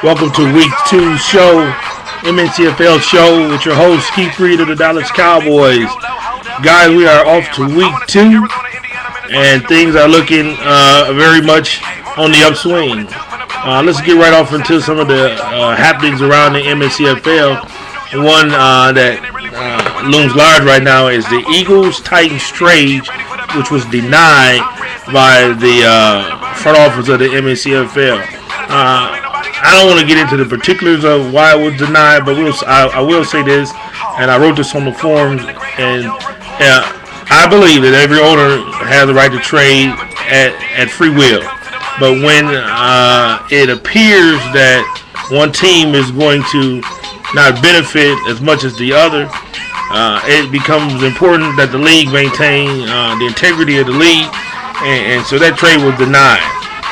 Welcome to week 2 show, MNCFL show with your host, Keith Reed of the Dallas Cowboys. Guys, we are off to week 2, and things are looking very much on the upswing. Let's get right off into some of the happenings around the MNCFL. One that looms large right now is the Eagles-Titans trade, which was denied by the front office of the MNCFL. I don't want to get into the particulars of why it was denied, but I will say this, and I wrote this on the forums, and I believe that every owner has the right to trade at free will. But when it appears that one team is going to not benefit as much as the other, it becomes important that the league maintain the integrity of the league, and so that trade was denied.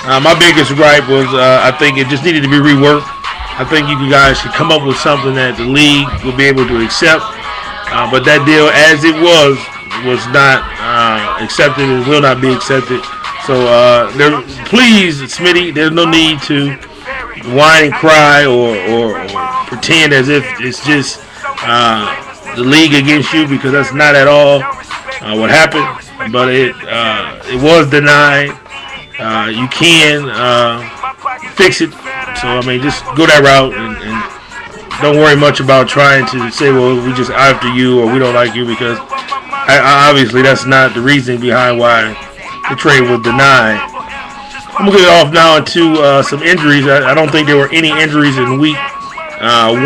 My biggest gripe was I think it just needed to be reworked. I think you guys should come up with something that the league will be able to accept. But that deal, as it was not accepted and will not be accepted. So please, Smitty, there's no need to whine and cry or pretend as if it's just the league against you, because that's not at all what happened. But it was denied. You can fix it. So, I mean, just go that route and don't worry much about trying to say, well, we just after you or we don't like you, because obviously that's not the reason behind why the trade was denied. I'm going to get off now into some injuries. I don't think there were any injuries in week 1.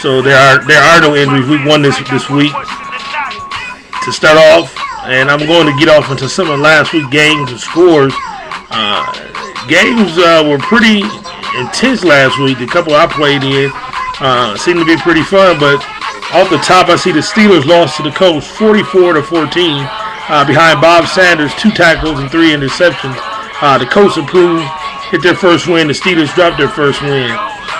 So there are no injuries week 1 this week. To start off, and I'm going to get off into some of last week's games and scores. Games were pretty intense last week. The couple I played in seemed to be pretty fun, but off the top I see the Steelers lost to the Colts 44-14 behind Bob Sanders, 2 tackles and 3 interceptions. The Colts improved, hit their first win. The Steelers dropped their first win.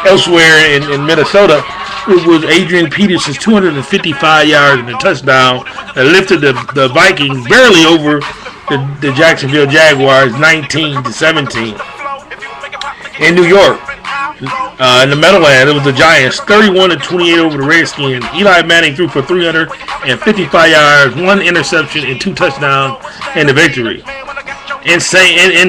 Elsewhere in Minnesota, it was Adrian Peterson's 255 yards and a touchdown that lifted the Vikings barely over the Jacksonville Jaguars 19-17. In New York, in the Meadowlands, it was the Giants 31-28 over the Redskins. Eli Manning threw for 355 yards, 1 interception, and 2 touchdowns in the victory. In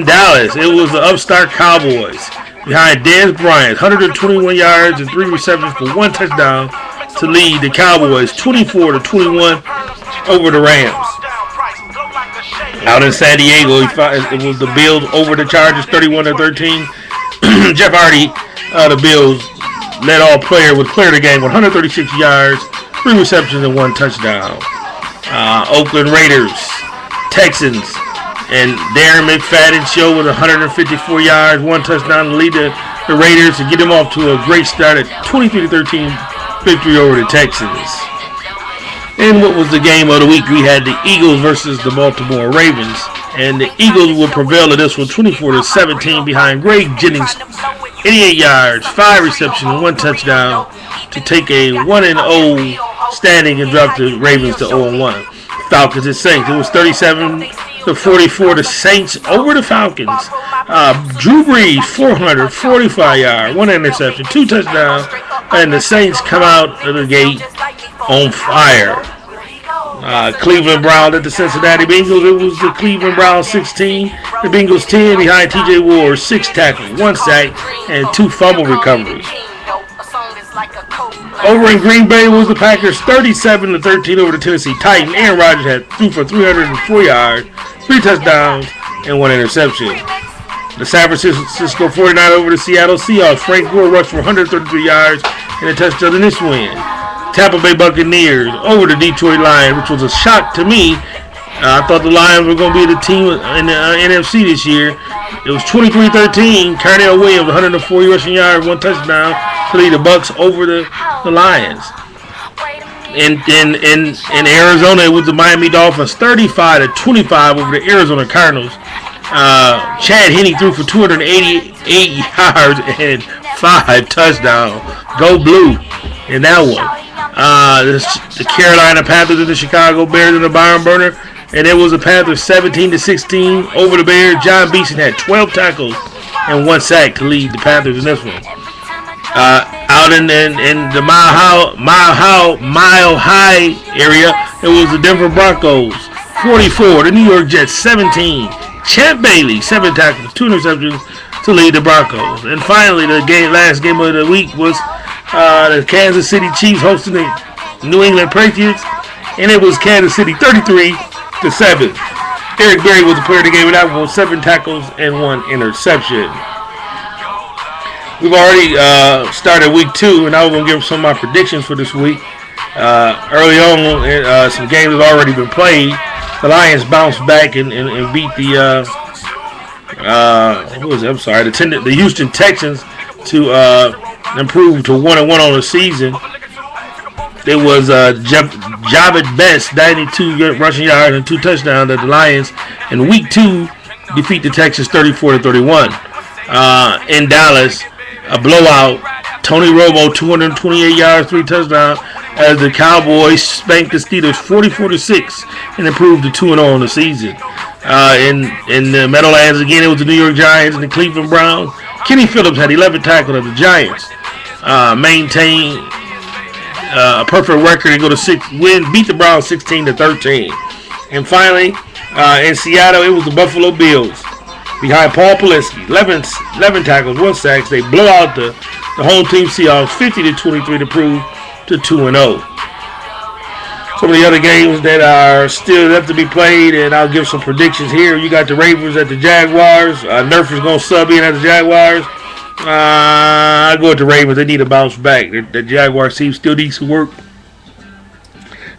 Dallas, it was the upstart Cowboys behind Dez Bryant, 121 yards and 3 receptions for 1 touchdown to lead the Cowboys 24-21 over the Rams. Out in San Diego, it was the Bills over the Chargers 31-13. Jeff Hardy, the Bills led all player with player of the game, 136 yards, 3 receptions and 1 touchdown. Oakland Raiders, Texans, and Darren McFadden show with 154 yards, 1 touchdown to lead the Raiders and get them off to a great start at 23-13 victory over the Texans. And what was the game of the week? We had the Eagles versus the Baltimore Ravens, and the Eagles would prevail in this one 24-17 behind Greg Jennings, 88 yards, 5 receptions, and 1 touchdown to take a 1-0 standing and drop the Ravens to 0-1. Falcons and Saints. It was 37-44. The Saints over the Falcons. Drew Brees, 445 yards, 1 interception, 2 touchdowns, and the Saints come out of the gate on fire. Cleveland Browns at the Cincinnati Bengals. It was the Cleveland Browns 16, the Bengals 10 behind TJ Ward, 6 tackles, 1 sack, and 2 fumble recoveries. Over in Green Bay was the Packers 37-13 over the Tennessee Titans. Aaron Rodgers threw for 304 yards, 3 touchdowns, and 1 interception. The San Francisco 49 over the Seattle Seahawks. Frank Gore rushed for 133 yards and a touchdown in this win. Tampa Bay Buccaneers over the Detroit Lions, which was a shock to me. I thought the Lions were going to be the team in the NFC this year. It was 23-13. Carnell Williams, 140 rushing yards, 1 touchdown to lead the Bucs over the Lions. In Arizona, it was the Miami Dolphins, 35-25 over the Arizona Cardinals. Chad Henne threw for 288 yards and 5 touchdowns. Go Blue in that one. The Carolina Panthers and the Chicago Bears in the barn burner, and it was the Panthers 17-16 over the Bears. John Beeson had 12 tackles and 1 sack to lead the Panthers in this one. Out in the Mile High area, it was the Denver Broncos 44, the New York Jets 17. Champ Bailey 7 tackles, 2 interceptions to lead the Broncos. And finally, the last game of the week was the Kansas City Chiefs hosting the New England Patriots, and it was Kansas City 33-7. Eric Berry was the player of the game with that one, 7 tackles and 1 interception. We've already started week 2, and I was going to give some of my predictions for this week. Early on, some games have already been played. The Lions bounced back and beat the the Houston Texans to improve to 1-1 on the season. It was Javid Best, 92 rushing yards and 2 touchdowns that the Lions in week 2 defeat the Texans 34-31. In Dallas, a blowout. Tony Romo, 228 yards, 3 touchdowns, as the Cowboys spanked the Steelers 44-6 and improved to 2-0 on the season. In the Meadowlands again, it was the New York Giants and the Cleveland Browns. Kenny Phillips had 11 tackles of the Giants. Maintained a perfect record and beat the Browns 16-13. And finally, in Seattle, it was the Buffalo Bills. Behind Paul Pelissky, 11 tackles, 1 sack. They blow out the home team Seahawks 50-23 to prove to 2-0. Some of the other games that are still left to be played, and I'll give some predictions here. You got the Ravens at the Jaguars. Nerf is going to sub in at the Jaguars. I go with the Ravens. They need to bounce back. The Jaguars team still needs some work.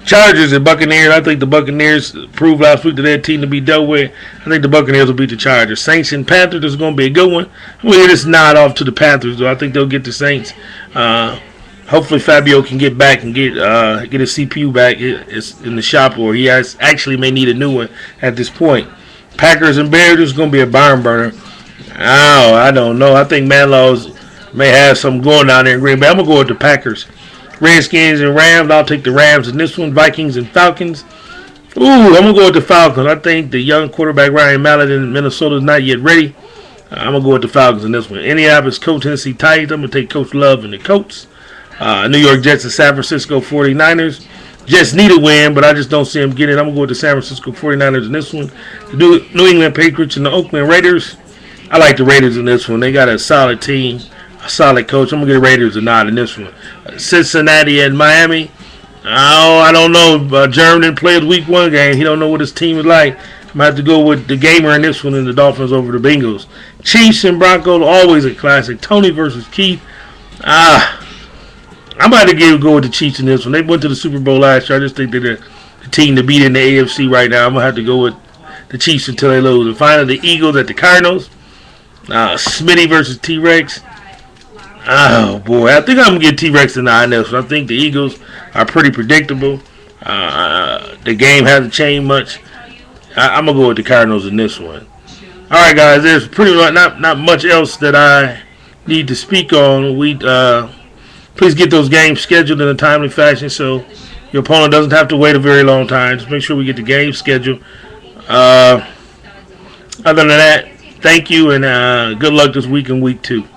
Chargers and Buccaneers. I think the Buccaneers proved last week that they're a team to be dealt with. I think the Buccaneers will beat the Chargers. Saints and Panthers is going to be a good one. I'm going to just nod off to the Panthers, though. I think they'll get the Saints. Hopefully Fabio can get back and get his CPU back in the shop, or he actually may need a new one at this point. Packers and Bears is going to be a barn burner. Oh, I don't know. I think Manlaws may have something going down there in Green Bay. I'm going to go with the Packers. Redskins and Rams. I'll take the Rams in this one. Vikings and Falcons. Ooh, I'm going to go with the Falcons. I think the young quarterback Ryan Mallett in Minnesota is not yet ready. I'm going to go with the Falcons in this one. Indianapolis Colts, Tennessee Titans. I'm going to take Coach Love and the Colts. New York Jets and San Francisco 49ers. Jets need a win, but I just don't see them getting it. I'm going to go with the San Francisco 49ers in this one. The New England Patriots and the Oakland Raiders. I like the Raiders in this one. They got a solid team, a solid coach. I'm going to get the Raiders a nod in this one. Cincinnati and Miami. Oh, I don't know. Jeremy didn't play his week 1 game. He don't know what his team is like. I'm going to have to go with the Gamer in this one and the Dolphins over the Bengals. Chiefs and Broncos, always a classic. Tony versus Keith. I'm about to go with the Chiefs in this one. They went to the Super Bowl last year. I just think they're the team to beat in the AFC right now. I'm going to have to go with the Chiefs until they lose. And finally, the Eagles at the Cardinals. Smitty versus T-Rex. Oh, boy. I think I'm going to get T-Rex in the eye this one. I think the Eagles are pretty predictable. The game hasn't changed much. I'm going to go with the Cardinals in this one. All right, guys. There's pretty much not much else that I need to speak on. Please get those games scheduled in a timely fashion so your opponent doesn't have to wait a very long time. Just make sure we get the game scheduled. Other than that, thank you, and good luck this week in week 2.